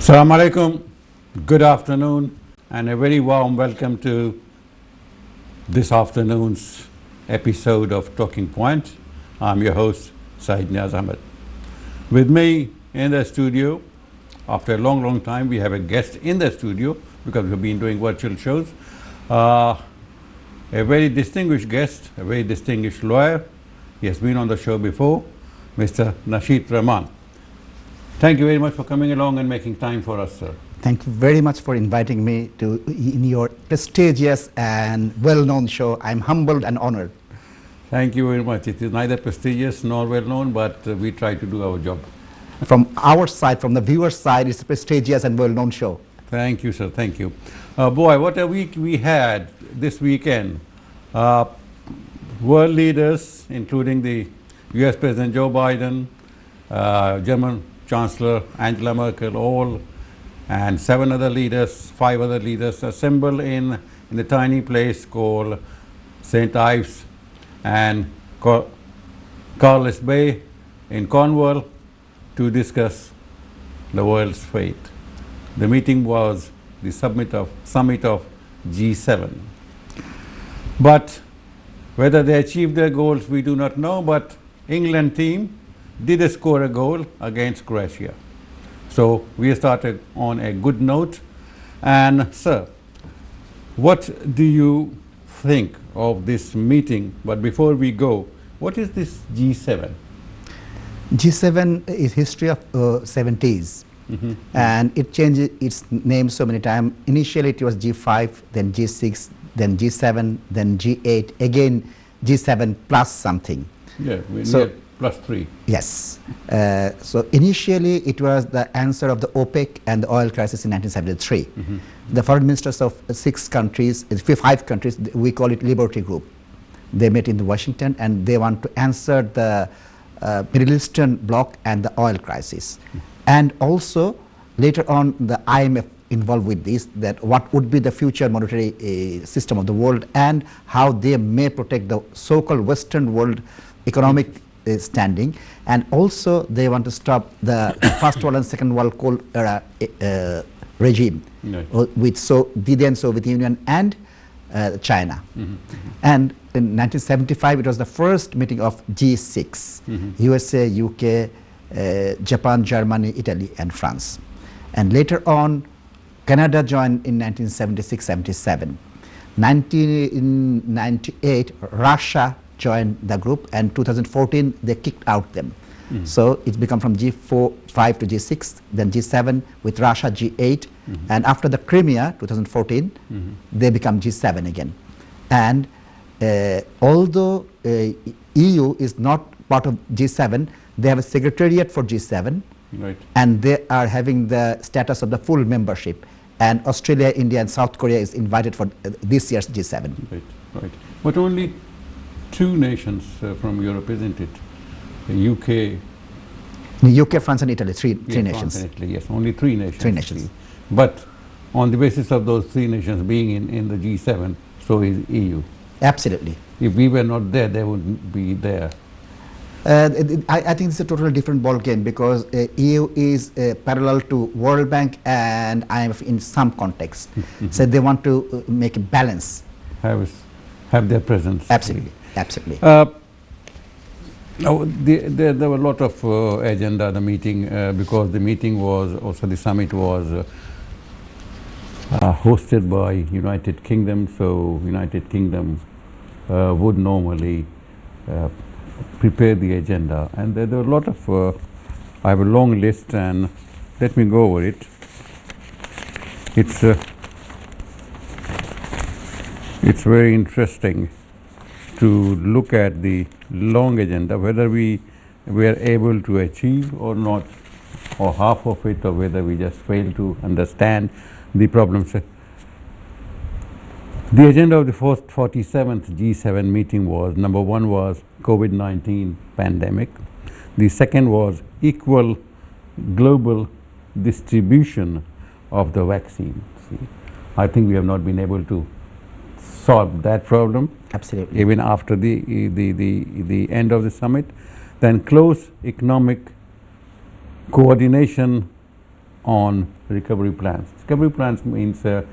Assalamu alaikum, good afternoon, and a very warm welcome to this afternoon's episode of Talking Point. I'm your host, Saeed Niaz Ahmed. With me in the studio, after a long time, we have a guest in the studio because we've been doing virtual shows. A very distinguished guest, a very distinguished lawyer. He has been on the show before, Mr. Nasheed Rahman. Thank you very much for coming along and making time for us, sir. Thank you very much for inviting me to in your prestigious and well-known show. I'm humbled and honored. Thank you very much. It is neither prestigious nor well-known, but we try to do our job. From our side, from the viewer's side, it's a prestigious and well-known show. Thank you, sir. Thank you. Boy, what a week we had this weekend. World leaders, including the US President Joe Biden, German Chancellor Angela Merkel, all, and 7 other leaders, 5 other leaders assembled in the tiny place called St. Ives and Carlisle Bay in Cornwall to discuss the world's fate. The meeting was the summit of G7. But whether they achieved their goals, we do not know, but England team did score a goal against Croatia. So we started on a good note. And sir, what do you think of this meeting? But before we go, what is this G7? G7 is history of 70s. And it changed its name so many times. Initially it was G5, then G6, then G7, then G8, again G7 plus something. Yeah, we So- need +3. Yes. So initially it was the answer of the OPEC and the oil crisis in 1973. The foreign ministers of 5 countries, we call it Liberty Group. They met in Washington and they want to answer the Middle Eastern bloc and the oil crisis. And also later on the IMF involved with this, that what would be the future monetary system of the world and how they may protect the so-called Western world economic standing, and also they want to stop the First World and Second World Cold Era regime with the then Soviet Union and China. And in 1975 it was the first meeting of G6, USA, UK, Japan, Germany, Italy and France. And later on Canada joined in 1976-77. 1998 Russia joined the group, and 2014 they kicked out them. So it's become from G5 to G6, then G7 with Russia, G8, and after the Crimea 2014 they become G7 again. And although EU is not part of G7, they have a secretariat for G7, Right. and they are having the status of the full membership, and Australia, India and South Korea is invited for this year's G7. Right, right. But only 2 nations from Europe, isn't it? The UK, UK, France and Italy, three France nations. and Italy, yes, only 3 nations. 3 nations. But on the basis of those 3 nations being in the G7, so is EU. Absolutely. If we were not there, they wouldn't be there. I think it's a totally different ball game, because EU is parallel to World Bank and IMF in some context. So they want to make a balance. Have their presence. Absolutely, absolutely. Now, there were a lot of agenda at the meeting because the meeting was also, the summit was hosted by United Kingdom. So United Kingdom would normally prepare the agenda, and there were a lot of I have a long list, and let me go over it. It's very interesting to look at the long agenda, whether we are able to achieve or not, or half of it, or whether we just fail to understand the problems. The agenda of the 47th G7 meeting was, number 1 was COVID-19 pandemic. The second was equal global distribution of the vaccine. See, I think we have not been able to solve that problem. Absolutely. Even after the end of the summit. Then close economic coordination on recovery plans. Recovery plans means the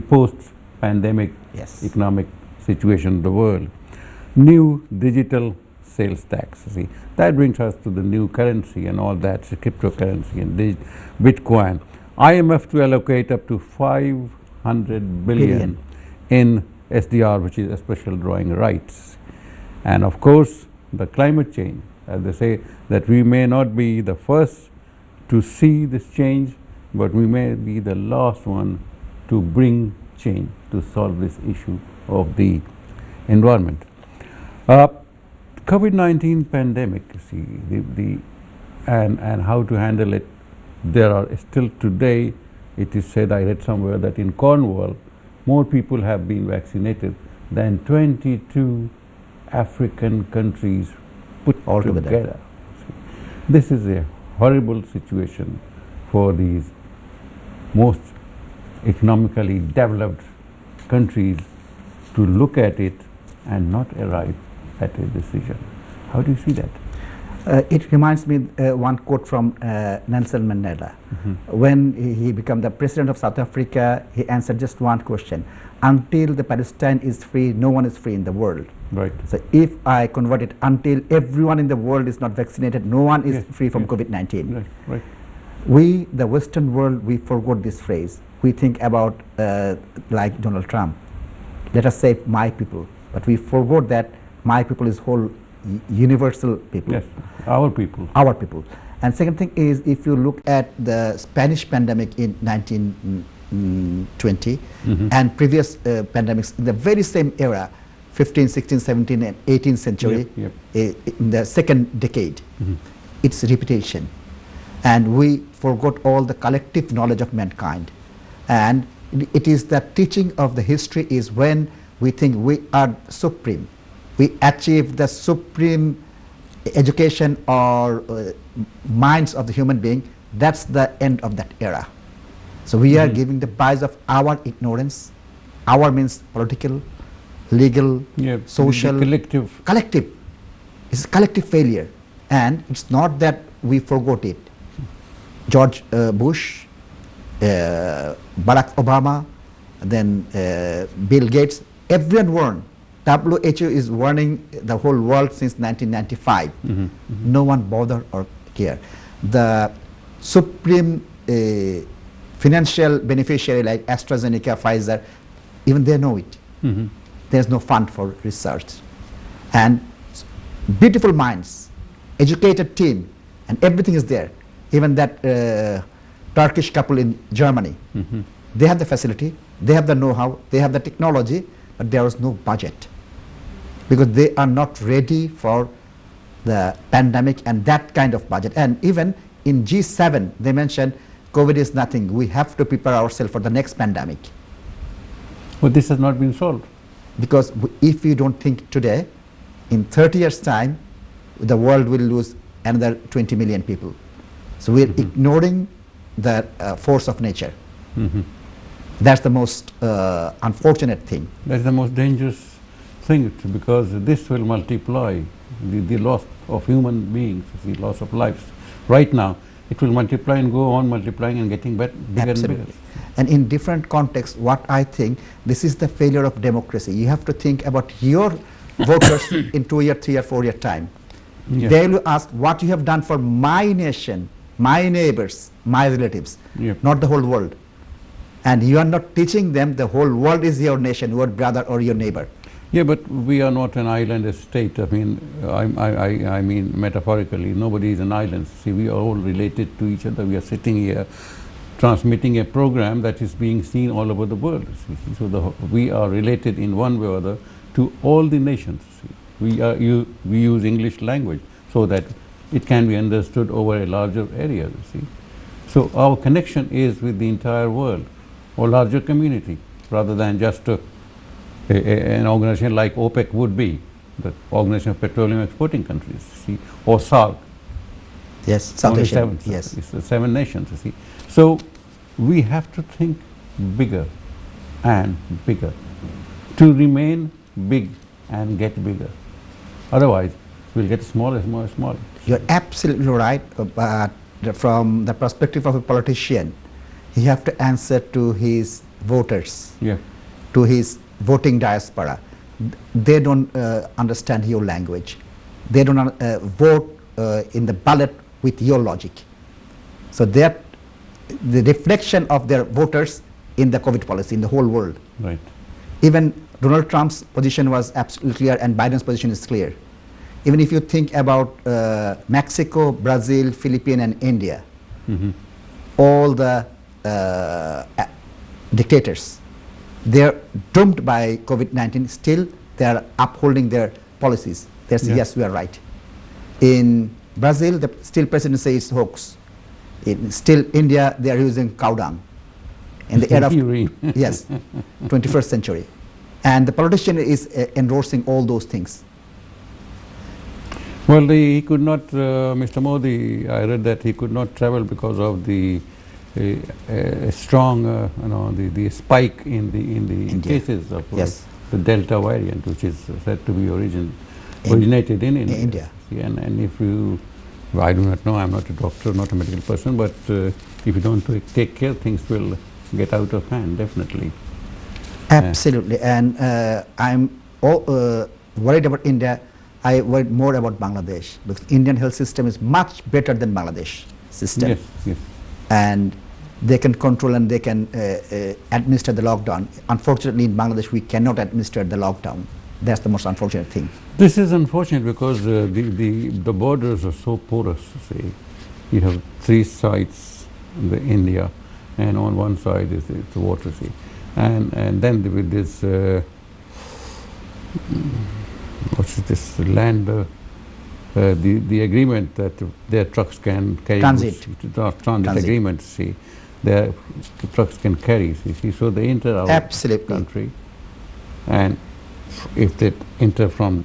post-pandemic Yes. economic situation of the world. New digital sales tax. See, that brings us to the new currency and all that, so cryptocurrency and Bitcoin. IMF to allocate up to 500 billion in SDR, which is a special drawing rights. And of course, the climate change, as they say, that we may not be the first to see this change, but we may be the last one to bring change, to solve this issue of the environment. COVID-19 pandemic, see, and how to handle it. There are still today, it is said, I read somewhere, that in Cornwall, more people have been vaccinated than 22 African countries put All together. together. This is a horrible situation for these most economically developed countries to look at it and not arrive at a decision. How do you see that? It reminds me one quote from Nelson Mandela. When he became the president of South Africa, he answered just one question: until the Palestine is free, no one is free in the world. Right. So if I convert it, until everyone in the world is not vaccinated, no one is Yes, free from yes. COVID-19. Right. Right. We, the Western world, we forgot this phrase. We think about like Donald Trump. Let us say my people, but we forgot that my people is whole universal people. Yes. Our people. Our people. And second thing is, if you look at the Spanish pandemic in 1920 and previous pandemics in the very same era, 15th, 16th, 17th and 18th century, Yep, in the second decade, it's repetition. And we forgot all the collective knowledge of mankind. And it is the teaching of the history is when we think we are supreme. We achieve the supreme education or minds of the human being. That's the end of that era. So we are giving the price of our ignorance. Our means political, legal, Yeah, social, the collective. collective. It's collective failure. And it's not that we forgot it. George Bush, Barack Obama, then Bill Gates, everyone warned. WHO is warning the whole world since 1995. No one bothered or care. The supreme financial beneficiary like AstraZeneca, Pfizer, even they know it. There's no fund for research. And beautiful minds, educated team, and everything is there. Even that Turkish couple in Germany, they have the facility, they have the know-how, they have the technology, but there was no budget because they are not ready for the pandemic and that kind of budget. And even in G7, they mentioned COVID is nothing. We have to prepare ourselves for the next pandemic. But this has not been solved. Because if we don't think today, in 30 years' time, the world will lose another 20 million people. So we're ignoring the force of nature. That's the most unfortunate thing. That's the most dangerous thing because this will multiply the loss of human beings, the loss of lives. Right now, it will multiply and go on multiplying and getting bigger Absolutely. and bigger. And in different contexts, what I think, this is the failure of democracy. You have to think about your voters in 2 year, 3 year, 4 year time. Yeah. They will ask what you have done for my nation, my neighbors, my relatives, Yep. not the whole world. And you are not teaching them the whole world is your nation, your brother or your neighbor. Yeah, but we are not an island state. I mean, I mean metaphorically, nobody is an island. See, we are all related to each other. We are sitting here transmitting a program that is being seen all over the world. See. So we are related in one way or other to all the nations. See. We use English language so that it can be understood over a larger area. See. So our connection is with the entire world or larger community rather than just an organization like OPEC would be, the Organization of Petroleum Exporting Countries, see, or SAARC. Yes, South Only Asia. seven, Yes. it's the 7 nations, you see. So we have to think bigger and bigger to remain big and get bigger. Otherwise, we'll get smaller, smaller, smaller. You're absolutely right, but from the perspective of a politician, He have to answer to his voters, Yeah. to his voting diaspora. They don't understand your language. They don't vote in the ballot with your logic. So that the reflection of their voters in the COVID policy in the whole world. Right. Even Donald Trump's position was absolutely clear and Biden's position is clear. Even if you think about Mexico, Brazil, Philippines and India, all the dictators, they're doomed by COVID-19, still they're upholding their policies. They say, yes, we are right. In Brazil, the still president says it's hoax. In still India, they are using cow dung. In the era of, yes, 21st century. And the politician is endorsing all those things. Well, he could not, Mr. Modi, I read that he could not travel because of the strong, the spike in the cases of the Delta variant, which is said to be originated in India. And if you, I do not know, I'm not a doctor, not a medical person, but if you don't take care, things will get out of hand, definitely. Absolutely. And I'm worried about India. I worry more about Bangladesh because Indian health system is much better than Bangladesh system. Yes, yes. And they can control and they can administer the lockdown. Unfortunately, in Bangladesh, we cannot administer the lockdown. That's the most unfortunate thing. This is unfortunate because the borders are so porous. See, you have 3 sides, India, and on one side is the water sea, and then with this. What's this land? The agreement that their trucks can carry transit agreement. See, the trucks can carry. See, so they enter our country, and if they enter from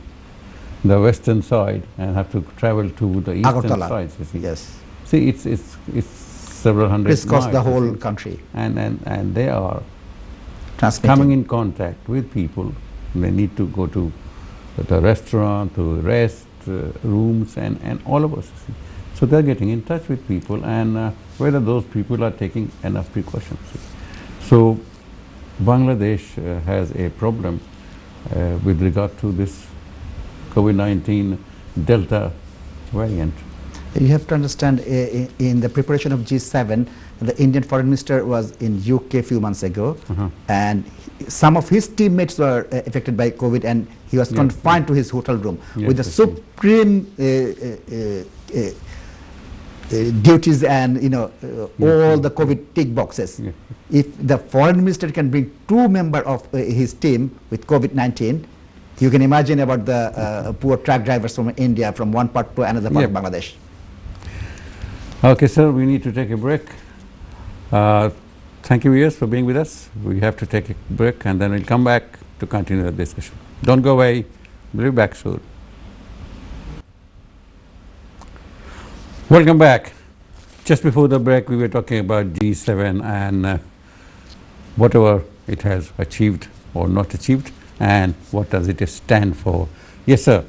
the western side and have to travel to the eastern side, see. Yes. See, it's several hundred miles. Crisscross the whole country. And they are transmitting. Coming in contact with people. They need to go to the restaurant, to rest rooms, and all of us. See. So they're getting in touch with people, and whether those people are taking enough precautions. See. So Bangladesh has a problem with regard to this COVID-19 Delta variant. You have to understand, in the preparation of G7, the Indian foreign minister was in UK a few months ago, and some of his teammates were affected by COVID, and he was confined to his hotel room with the supreme duties and all the COVID tick boxes. If the foreign minister can bring 2 members of his team with COVID-19, you can imagine about the poor truck drivers from India, from one part to another part of Bangladesh. Okay, sir, we need to take a break. Thank you, viewers, for being with us. We have to take a break, and then we'll come back to continue the discussion. Don't go away. We'll be back soon. Welcome back. Just before the break, we were talking about G7 and whatever it has achieved or not achieved, and what does it stand for. Yes, sir.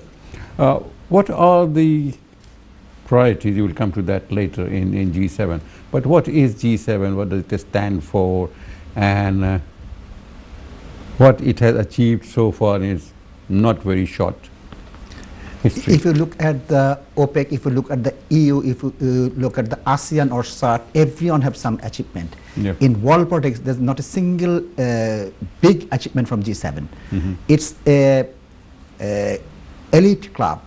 What are the priorities? You will come to that later in G7. But what is G7? What does it stand for? And what it has achieved so far is not very short history. If you look at the OPEC, if you look at the EU, if you look at the ASEAN or SAARC, everyone have some achievement. In world politics, there's not a single big achievement from G7. It's a elite club,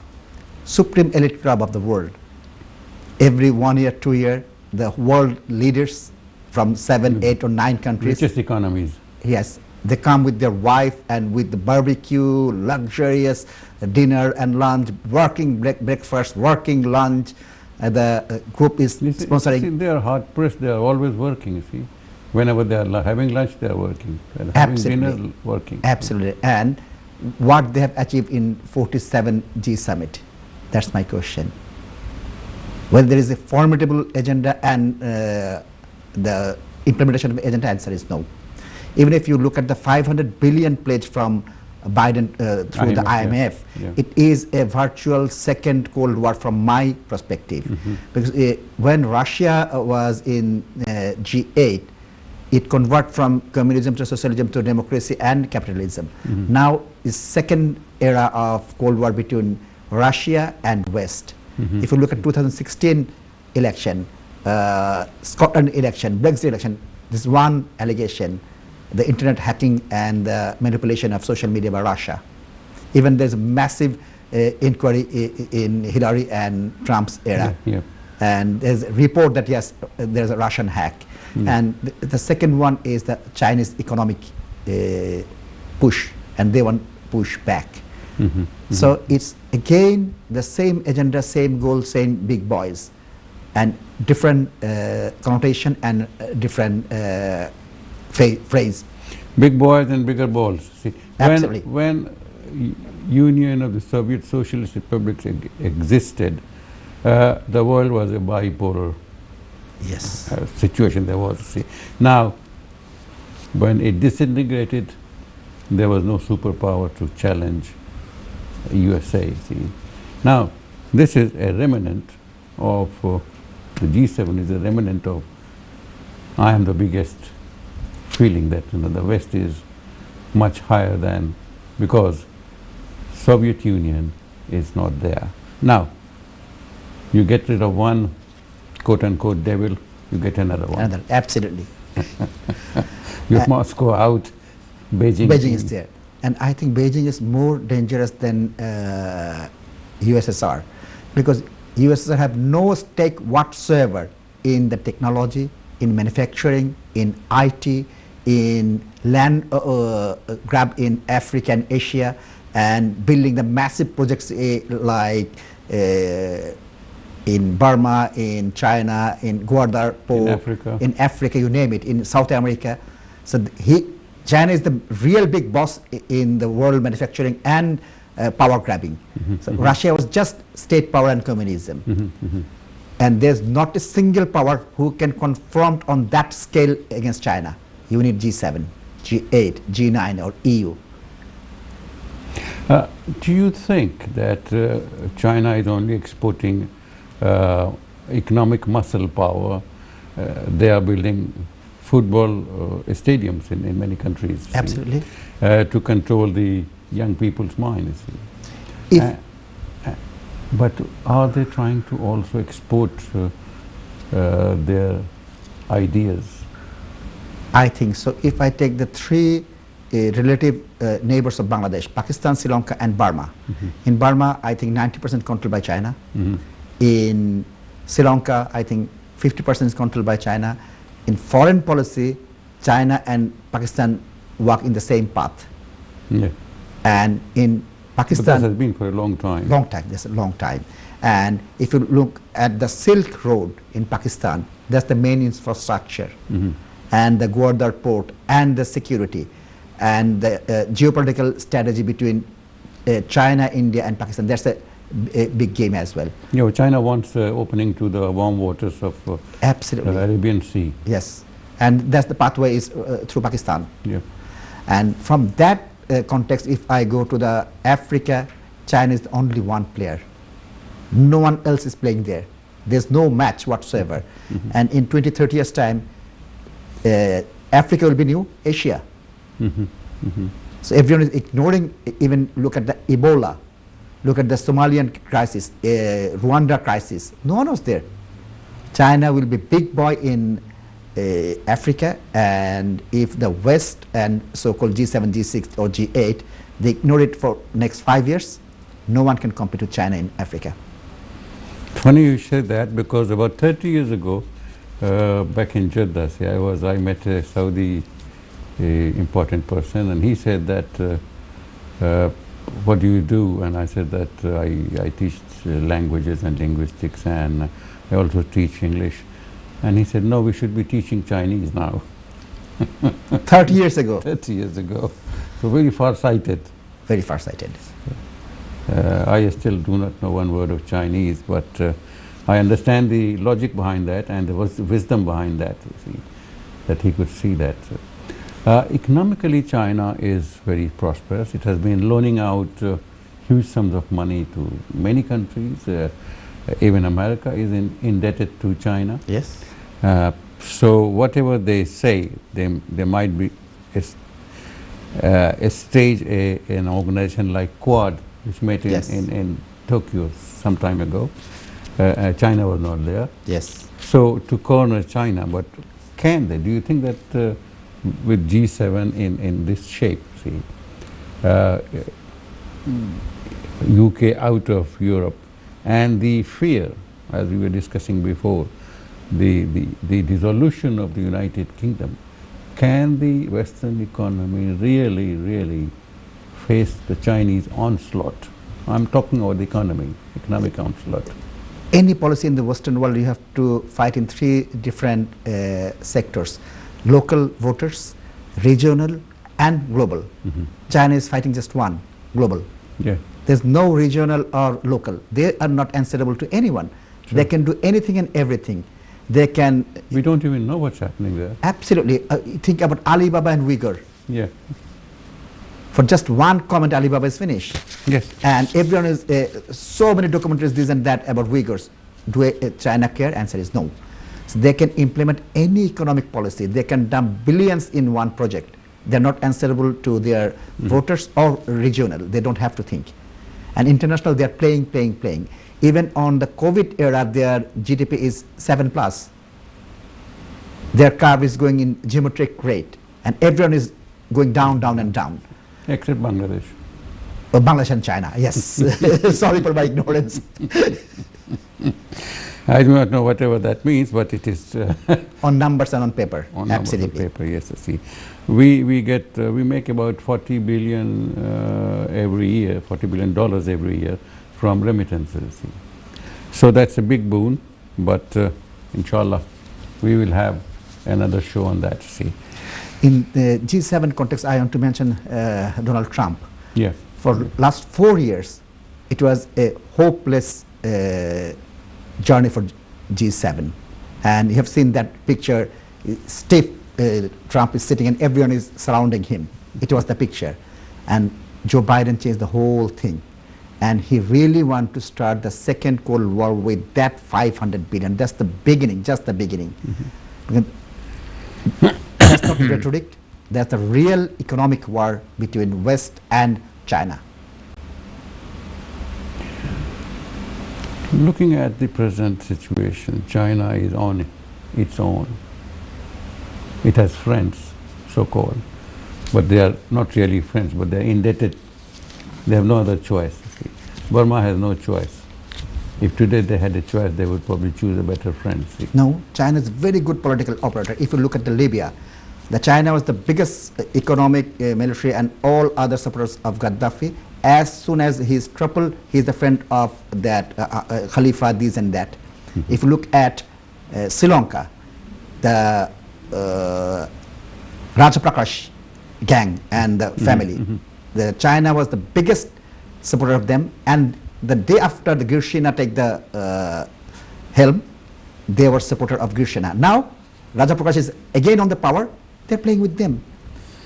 supreme elite club of the world. Every 1 year, 2 year, the world leaders from 7, 8 or 9 countries. Richest economies. Yes. They come with their wife and with the barbecue, luxurious dinner and lunch, working breakfast, working lunch. The group is sponsoring. See, they are hard pressed. They are always working. You see, whenever they are having lunch, they are working. Having dinner, working. Absolutely. And what they have achieved in 47 G summit? That's my question. Whether there is a formidable agenda and the implementation of the agenda, answer is no. Even if you look at the 500 billion pledge from Biden through the IMF, it is a virtual second Cold War from my perspective. Because when Russia was in G8, it convert from communism to socialism to democracy and capitalism. Now is second era of Cold War between Russia and West. If you look at 2016 election, Scotland election, Brexit election, this one allegation, the internet hacking and the manipulation of social media by Russia. Even there's a massive inquiry in Hillary and Trump's era. And there's a report that yes, there's a Russian hack. And the second one is the Chinese economic push, and they want push back. So it's again the same agenda, same goal, same big boys, and different connotation and different phrase. Big boys and bigger balls. See, Absolutely. when Union of the Soviet Socialist Republics existed, the world was a bipolar Yes. situation there was. See. Now, when it disintegrated, there was no superpower to challenge USA. See. Now, this is a remnant of the G7 is a remnant of I am the biggest, feeling that the West is much higher than, because Soviet Union is not there. Now, you get rid of one quote-unquote devil, you get another one. Another, absolutely. You have Moscow out, Beijing. Beijing is there. And I think Beijing is more dangerous than USSR, because USSR have no stake whatsoever in the technology, in manufacturing, in IT, in land grab in Africa and Asia, and building the massive projects like in Burma, in China, in Guadalajara, in Africa, you name it, in South America. So China is the real big boss in the world manufacturing and power grabbing. So Russia was just state power and communism. And there's not a single power who can confront on that scale against China. You need G7, G8, G9 or EU. Do you think that China is only exporting economic muscle power? They are building football stadiums in many countries. Absolutely. To control the young people's minds. But are they trying to also export their ideas? I think so. If I take the three relative neighbors of Bangladesh, Pakistan, Sri Lanka and Burma. In Burma, I think 90% controlled by China. In Sri Lanka, I think 50% is controlled by China. In foreign policy, China and Pakistan walk in the same path. And in Pakistan, but that has been for a long time. Long time, that's a long time. And if you look at the Silk Road in Pakistan, that's the main infrastructure. And the Gwadar port and the security and the geopolitical strategy between China, India and Pakistan, that's a big game as well. China wants opening to the warm waters of absolutely the Arabian Sea. Yes, and that's the pathway is through Pakistan. And from that context, if I go to the Africa, China is the only one player. No one else is playing there. There's no match whatsoever. And in 20, 30 years time, Africa will be new Asia. So everyone is ignoring, even look at the Ebola, look at the Somalian crisis, Rwanda crisis. No one was there. China will be big boy in Africa, and if the West and so-called G7, G6 or G8, they ignore it for next 5 years, no one can compete with China in Africa. Funny you said that, because about 30 years ago, back in Jeddah, I met a Saudi important person, and he said that, what do you do? And I said that I teach languages and linguistics, and I also teach English. And he said, no, we should be teaching Chinese now. 30 years ago. 30 years ago. So very far-sighted. Very far-sighted. I still do not know one word of Chinese, but I understand the logic behind that and the wisdom behind that, you see, that he could see that. Economically, China is very prosperous. It has been loaning out huge sums of money to many countries. Even America is indebted to China. Yes. So whatever they say, they might be stage an organization like Quad, which met Yes. in Tokyo some time ago. China was not there. Yes. So to corner China, but can they? Do you think that with G7 in this shape, see, UK out of Europe, and the fear, as we were discussing before, the dissolution of the United Kingdom, can the Western economy really face the Chinese onslaught? I'm talking about the economic onslaught. Any policy in the Western world, you have to fight in three different sectors: local voters, regional, and global. China is fighting just one, global. Yeah. There's no regional or local. They are not answerable to anyone. Sure. They can do anything and everything. They can We don't even know what's happening there. absolutely think about Alibaba and Uyghur. Yeah. For just one comment, Alibaba is finished. Yes. And everyone is, so many documentaries, this and that about Uyghurs. Do China care? Answer is no. So they can implement any economic policy. They can dump billions in one project. They're not answerable to their voters or regional. They don't have to think. And international, they're playing. Even on the COVID era, their GDP is 7+. Their curve is going in geometric rate. And everyone is going down, and down. Except Bangladesh. Bangladesh and China, yes. Sorry for my ignorance. I do not know whatever that means, but it is On numbers and on paper, on numbers of absolutely. paper. Yes, I see. We make about 40 billion every year, $40 billion every year from remittances. See. So that's a big boon, but inshallah, we will have another show on that. See. In the G7 context, I want to mention Donald Trump. Yeah. For last 4 years, it was a hopeless journey for G7. And you have seen that picture, stiff Trump is sitting and everyone is surrounding him. It was the picture. And Joe Biden changed the whole thing. And he really wants to start the second Cold War with that 500 billion. That's the beginning, just the beginning. That's not rhetoric. That's a real economic war between West and China. Looking at the present situation, China is on its own. It has friends, so-called, but they are not really friends, but they are indebted. They have no other choice. See. Burma has no choice. If today they had a choice, they would probably choose a better friend. See. No, China is a very good political operator. If you look at the Libya, the China was the biggest economic, military, and all other supporters of Gaddafi. As soon as he is troubled, he is the friend of that Khalifa, this and that. If you look at Sri Lanka, the Rajaprakash gang and the family, the China was the biggest supporter of them. And the day after the Girsina take the helm, they were supporter of Girsina. Now, Rajaprakash is again on the power. They're playing with them.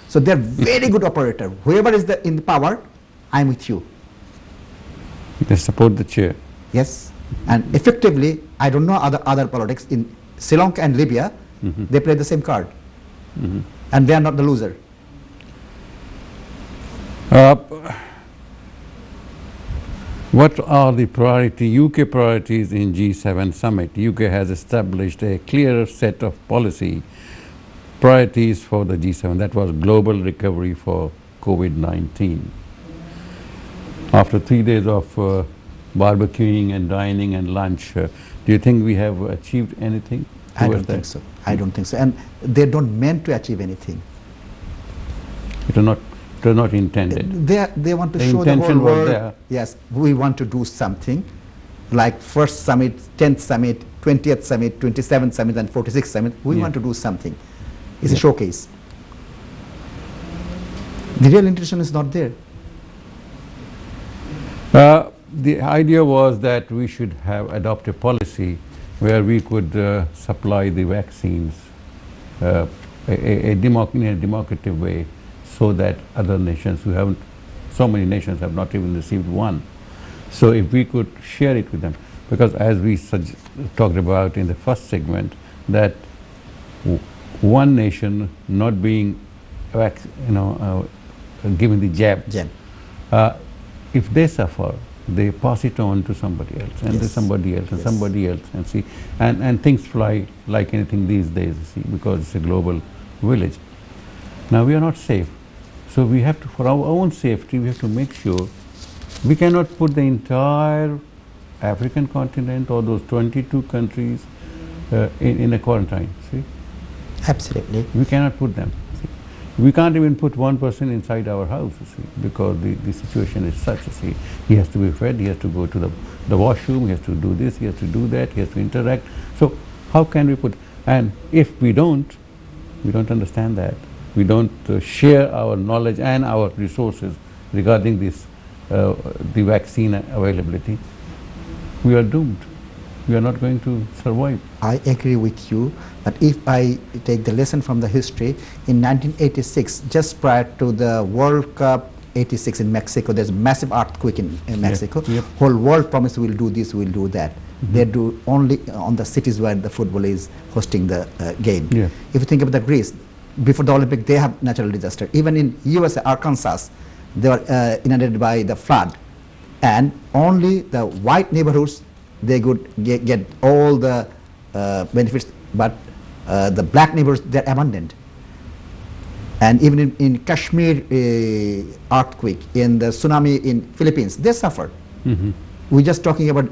So they're very good operator. Whoever is in the power, I'm with you. They support the chair. Yes. And effectively, I don't know other politics. In Sri Lanka and Libya, they play the same card. And they are not the loser. What are the UK priorities in G7 summit? UK has established a clear set of policy priorities for the G7. That was global recovery for COVID-19. After 3 days of barbecuing and dining and lunch, do you think we have achieved anything? I don't think so. I don't think so. And they don't meant to achieve anything. It was not intended. They want to The show the whole intention was world, there. yes, we want to do something, like first summit, 10th summit, 20th summit, 27th summit, and 46th summit. We want to do something. It's a showcase. The real intention is not there. The idea was that we should adopt a policy where we could supply the vaccines in a democratic way, so that other nations who haven't, so many nations have not even received one. So if we could share it with them, because as we talked about in the first segment, that one nation not being given the jab, Jab. if they suffer, they pass it on to somebody else, and Yes. somebody else, and Yes. somebody else, and see, and things fly like anything these days, see, because it's a global village. Now we are not safe, so we have to, for our own safety, we have to make sure we cannot put the entire African continent or those 22 countries in a quarantine. See, Absolutely. we cannot put them. See. We can't even put one person inside our house, you see, because the situation is such. You see, he has to be fed, he has to go to the washroom, he has to do this, he has to do that, he has to interact. So how can we put? And if we don't understand that, we don't share our knowledge and our resources regarding this, the vaccine availability, we are doomed. We are not going to survive. I agree with you, but if I take the lesson from the history, in 1986, just prior to the World Cup 86 in Mexico, there's a massive earthquake in Mexico. Yep. Whole world promised we'll do this, we'll do that. They do only on the cities where the football is hosting the game. Yeah. If you think about the Greece, before the Olympic, they have natural disaster. Even in USA, Arkansas, they were inundated by the flood, and only the white neighborhoods, they could get all the benefits, but the black neighbors, they're abandoned. And even in Kashmir earthquake, in the tsunami in Philippines, they suffered. We're just talking about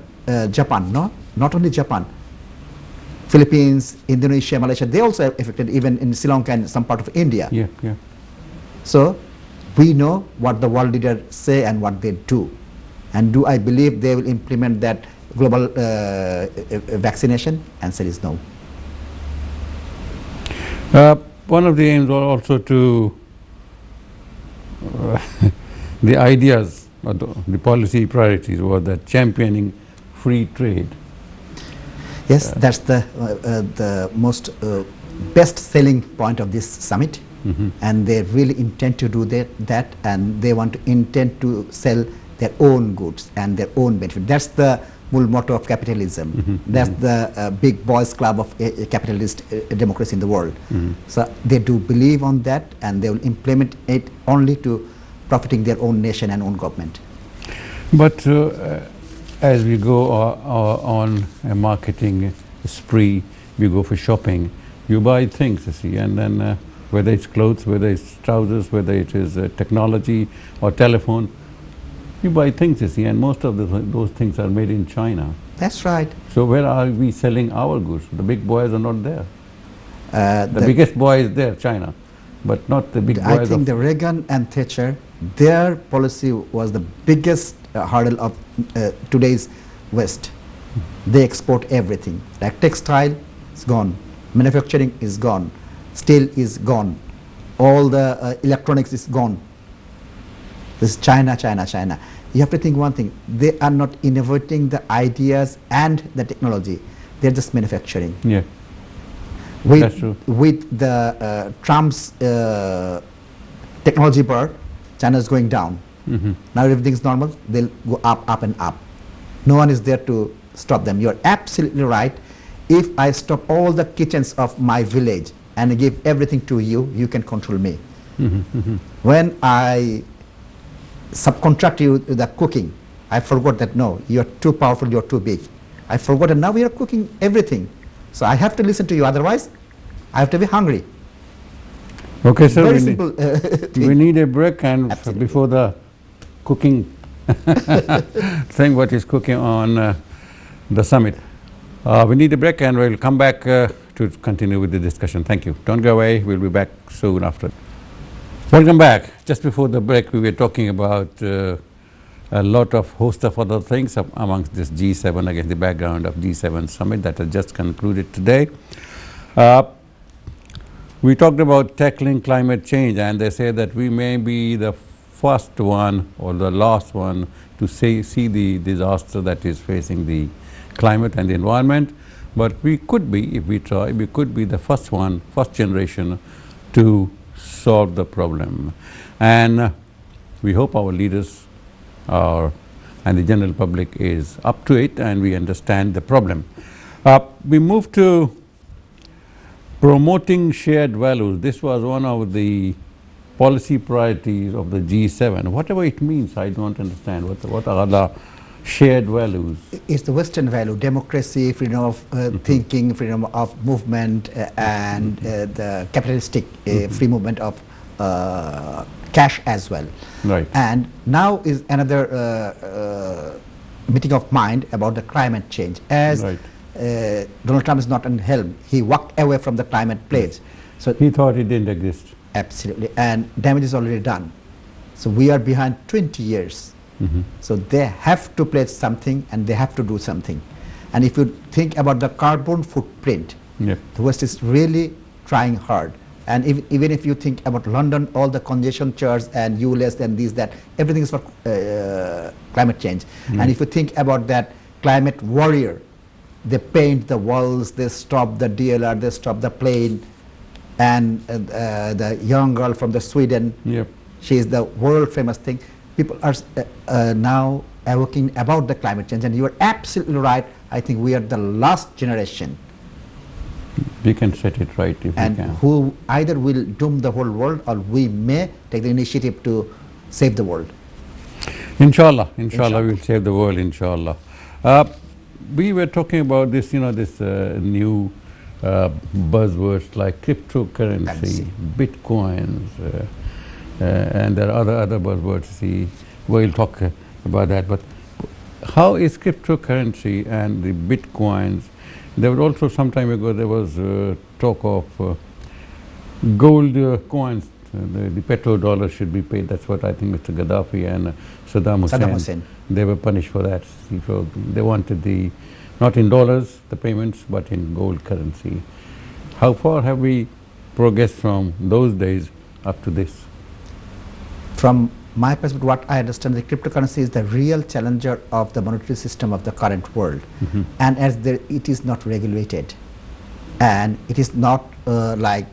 Japan, no? Not only Japan. Philippines, Indonesia, Malaysia, they also are affected, even in Sri Lanka and some part of India. Yeah, yeah. So we know what the world leaders say and what they do. And do I believe they will implement that global vaccination? Answer is no. One of the aims was also to the ideas or the policy priorities was that championing free trade. Yes, that's the most best selling point of this summit, and they really intend to do that, and they want to intend to sell their own goods and their own benefit. That's the full motto of capitalism. That's the big boys club of capitalist democracy in the world. So they do believe on that, and they will implement it only to profiting their own nation and own government. But as we go on a marketing spree, we go for shopping, you buy things, you see, and then whether it's clothes, whether it's trousers, whether it is technology or telephone, you buy things, you see, and most of those things are made in China. That's right. So where are we selling our goods? The big boys are not there. The biggest boy is there, China, but not the big boys. I think the Reagan and Thatcher, their policy was the biggest hurdle of today's West. They export everything. Like textile is gone, manufacturing is gone, steel is gone, all the electronics is gone. This is China, China, China. You have to think one thing, they are not innovating the ideas and the technology, they're just manufacturing. Yeah. With, That's true. with the Trump's technology bar, China is going down. Now everything's normal, they'll go up, up and up. No one is there to stop them. You're absolutely right. If I stop all the kitchens of my village and give everything to you, you can control me. When I subcontract you the cooking, I forgot that no, you're too powerful, you're too big. I forgot, and now we are cooking everything. So I have to listen to you, otherwise I have to be hungry. Okay, sir, Very we simple we need a break, and Absolutely. before the cooking saying what is cooking on the summit. We need a break, and we'll come back to continue with the discussion. Thank you. Don't go away. We'll be back soon after. Welcome back. Just before the break, we were talking about a lot of host of other things amongst this G7, against the background of G7 summit that has just concluded today. We talked about tackling climate change, and they say that we may be the first one or the last one to see the disaster that is facing the climate and the environment, but we could be, if we try, we could be the first generation to solve the problem. And we hope our leaders and the general public is up to it, and we understand the problem. We move to promoting shared values. This was one of the policy priorities of the G7. Whatever it means, I don't understand. What are the shared values? It's the Western value: democracy, freedom of thinking, freedom of movement, and the capitalistic free movement of cash as well. Right. And now is another meeting of mind about the climate change. As Right. Donald Trump is not on helm, he walked away from the climate pledge. So He thought it didn't exist. absolutely, and damage is already done. So we are behind 20 years. So they have to pledge something, and they have to do something. And if you think about the carbon footprint, Yep. the West is really trying hard. And even if you think about London, all the congestion charts and ULEZ and these, that, everything is for climate change. And if you think about that climate warrior, they paint the walls, they stop the DLR, they stop the plane. And the young girl from the Sweden, Yep. she is the world famous thing. People are now evoking about the climate change, and you are absolutely right. I think we are the last generation, We can set it right if and we can. who either will doom the whole world, or we may take the initiative to save the world. Inshallah, inshallah, Inshallah. we'll save the world, inshallah. We were talking about this, this new buzzwords like cryptocurrency, Currency. bitcoins, and there are other buzzwords. We'll talk about that. But how is cryptocurrency and the bitcoins? There was also some time ago there was talk of gold coins. The petrodollar should be paid. That's what I think Mr. Gaddafi and Saddam Hussein. They were punished for that. So they wanted not in dollars, the payments, but in gold currency. How far have we progressed from those days up to this? From my perspective, what I understand, the cryptocurrency is the real challenger of the monetary system of the current world. And as it is not regulated, and it is not like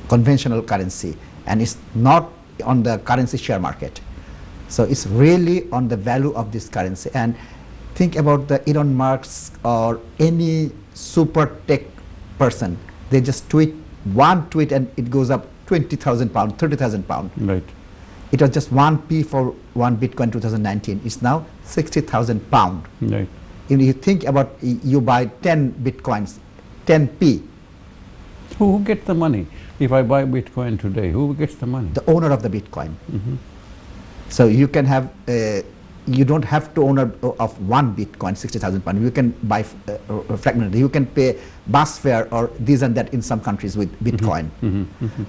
conventional currency, and it's not on the currency share market. So it's really on the value of this currency. And think about the Elon Musk or any super tech person. They just tweet one tweet and it goes up 20,000 pounds, 30,000 pounds. Right. It was just 1p for 1 Bitcoin 2019. It's now 60,000 pounds. Right. If you think about, you buy 10 Bitcoins, 10p, Who gets the money? If I buy Bitcoin today, who gets the money? the owner of the Bitcoin. So you can have, you don't have to own of 1 Bitcoin, 60,000 pounds. You can buy fragmented. You can pay bus fare or this and that in some countries with Bitcoin.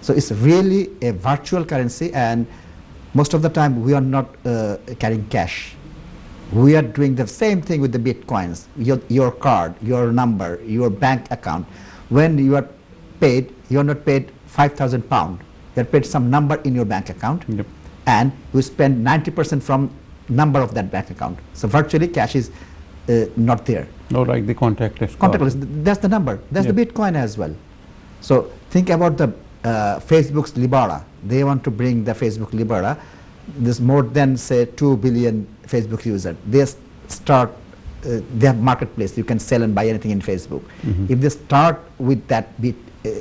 So it's really a virtual currency, and most of the time we are not carrying cash. We are doing the same thing with the Bitcoins. Your card, your number, your bank account. When you are paid, you are not paid 5,000 pounds. You are paid some number in your bank account. Yep. And you spend 90% from number of that bank account. So virtually cash is not there. No, like the contactless. Contactless, that's the number. That's the Bitcoin as well. So think about the Facebook's Libra. They want to bring the Facebook Libra. There's more than say 2 billion Facebook users. They start, they have marketplace. You can sell and buy anything in Facebook. If they start with that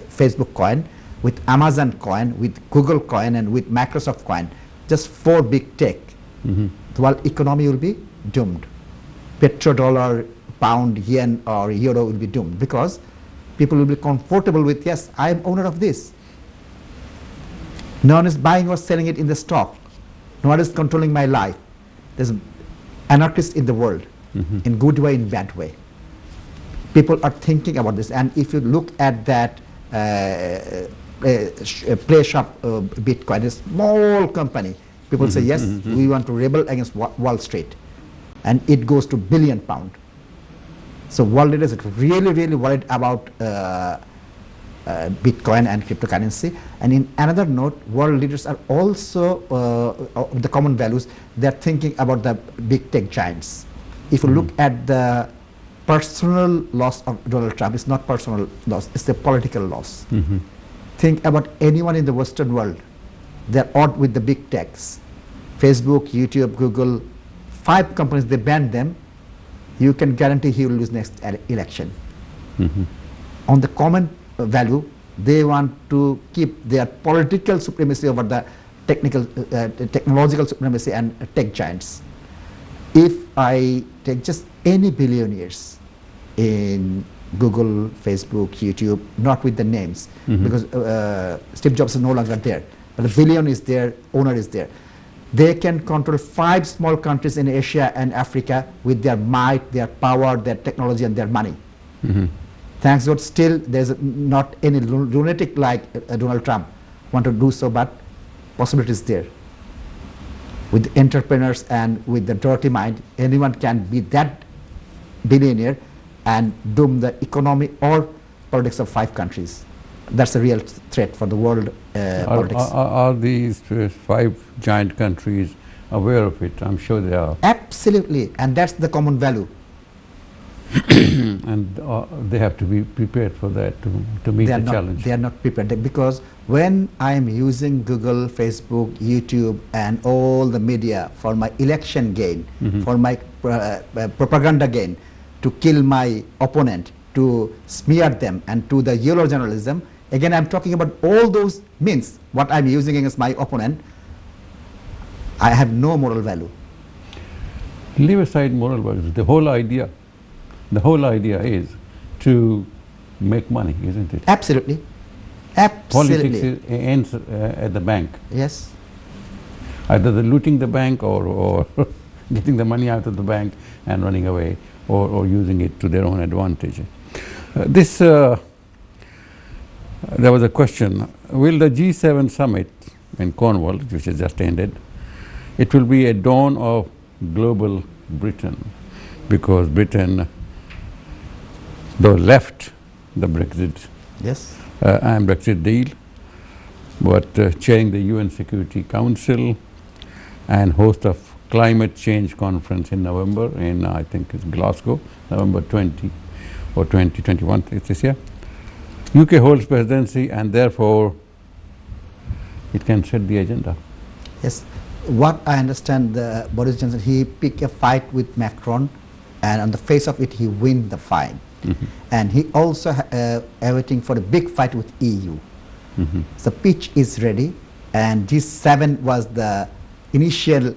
Facebook coin, with Amazon coin, with Google coin, and with Microsoft coin, just 4 big tech, the world economy will be doomed. Petrodollar, pound, yen, or euro will be doomed, because people will be comfortable with, yes, I am owner of this. No one is buying or selling it in the stock. No one is controlling my life. There's anarchists in the world, in good way, in bad way. People are thinking about this, and if you look at that Play Shop Bitcoin, a small company, people say, yes, we want to rebel against Wall Street, and it goes to £1 billion. So world leaders are really, really worried about Bitcoin and cryptocurrency. And in another note, world leaders are also of the common values. They're thinking about the big tech giants. If you look at the personal loss of Donald Trump, it's not personal loss, it's a political loss. Think about anyone in the Western world. They're odd with the big techs. Facebook, YouTube, Google, 5 companies, they banned them. You can guarantee he will lose next election. On the common value. They want to keep their political supremacy over the technological supremacy and tech giants. If I take just any billionaires in Google, Facebook, YouTube, not with the names, because Steve Jobs is no longer there, but the billion is there, owner is there. They can control 5 small countries in Asia and Africa with their might, their power, their technology, and their money. Thanks God, still there's not any lunatic like Donald Trump want to do so, but possibility is there. With entrepreneurs and with the dirty mind, anyone can be that billionaire and doom the economy or politics of 5 countries. That's a real threat for the world politics. Are these 5 giant countries aware of it? I'm sure they are. Absolutely, and that's the common value. And they have to be prepared for that to meet the challenge. They are not prepared, because when I am using Google, Facebook, YouTube and all the media for my election gain, for my propaganda gain, to kill my opponent, to smear them and to the yellow journalism, again I'm talking about all those means, what I'm using against my opponent, I have no moral value. Leave aside moral values. The whole idea is to make money, isn't it? Absolutely. Absolutely. Politics ends at the bank. Yes. Either the looting the bank or getting the money out of the bank and running away, or using it to their own advantage. There was a question, will the G7 summit in Cornwall, which has just ended, it will be a dawn of global Britain, because Britain, though left the Brexit and Brexit deal, but chairing the UN Security Council and host of climate change conference in November in, I think it's Glasgow, November 20 or 2021, it's this year. UK holds presidency, and therefore it can set the agenda. Yes. What I understand, Boris Johnson, he picked a fight with Macron, and on the face of it he win the fight. And he also waiting for a big fight with EU. The pitch is ready, and G7 was the initial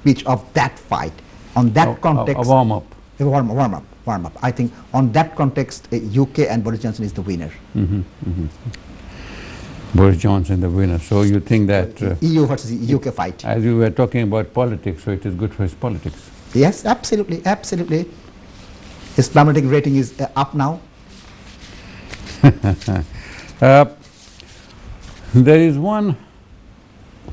pitch of that fight. On that context, a warm-up. Warm up. I think on that context, UK and Boris Johnson is the winner. Boris Johnson the winner. So you think that EU versus UK fight. As you were talking about politics, so it is good for his politics. Yes, absolutely, absolutely. His plummeting rating is up now. There is one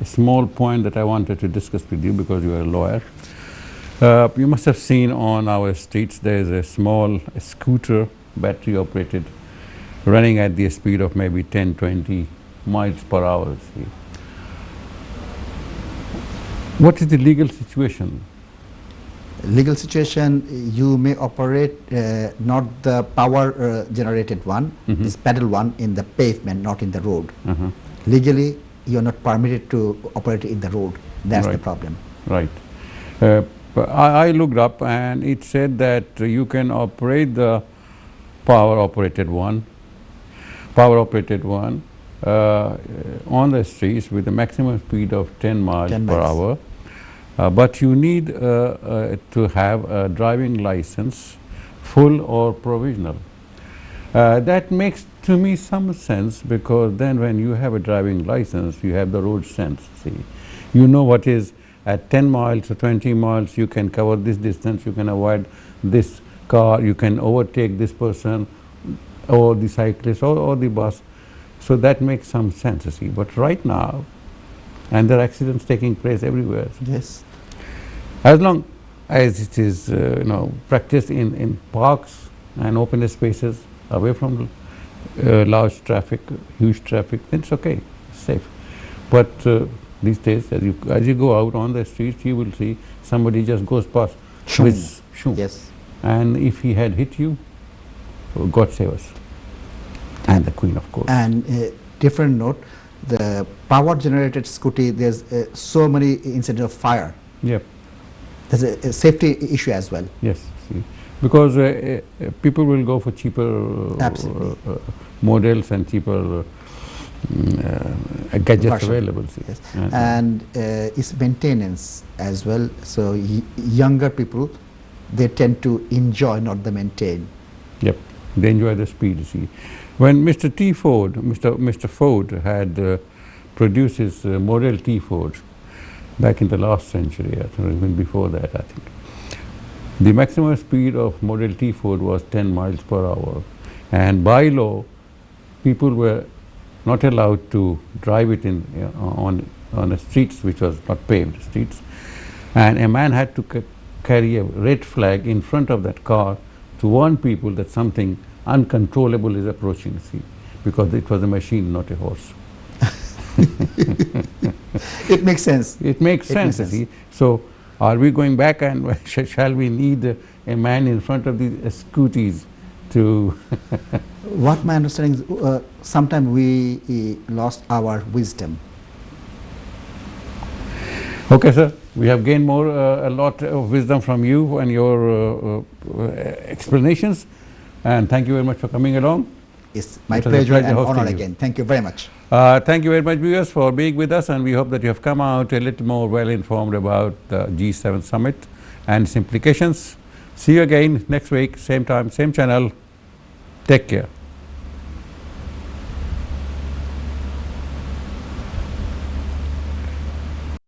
small point that I wanted to discuss with you, because you are a lawyer. You must have seen on our streets there is a small scooter, battery operated, running at the speed of maybe 10-20 miles per hour. See. What is the legal situation? Legal situation, you may operate not the power generated one, this pedal one, in the pavement, not in the road. Legally, you are not permitted to operate in the road. That's the problem. Right. I looked up, and it said that you can operate the power operated one on the streets with a maximum speed of 10 miles per hour. But you need to have a driving license, full or provisional. That makes to me some sense, because then when you have a driving license, you have the road sense. See, you know what is at 10 miles or 20 miles, you can cover this distance, you can avoid this car, you can overtake this person, or the cyclist, or the bus. So that makes some sense, you see. But right now, and there are accidents taking place everywhere. Yes. As long as it is practiced in parks and open spaces, away from large traffic, huge traffic, then it's okay, it's safe. But these days, as you go out on the streets, you will see somebody just goes past with shoe. Yes. And if he had hit you, God save us. And the Queen, of course. And different note, the power generated scooty, there's so many incidents of fire. Yep. There's a safety issue as well. Yes. See. Because people will go for cheaper Absolutely. models and cheaper gadgets Version. available. See. Yes. And its maintenance as well. So younger people, they tend to enjoy, not the maintain. Yep, they enjoy the speed. You see, when Mr. Ford had produced his Model T Ford back in the last century, I think, even before that, I think. The maximum speed of Model T Ford was 10 miles per hour, and by law, people were not allowed to drive it on the streets which was not paved streets, and a man had to carry a red flag in front of that car to warn people that something uncontrollable is approaching. See, because it was a machine, not a horse. It makes sense. It makes sense. See, so. Are we going back and shall we need a man in front of the scooties to... What my understanding is, sometimes we lost our wisdom. Okay, sir. We have gained a lot of wisdom from you and your explanations. And thank you very much for coming along. It's my pleasure and honor again. Thank you very much. Thank you very much, viewers, for being with us, and we hope that you have come out a little more well informed about the G7 summit and its implications. See you again next week, same time, same channel. Take care.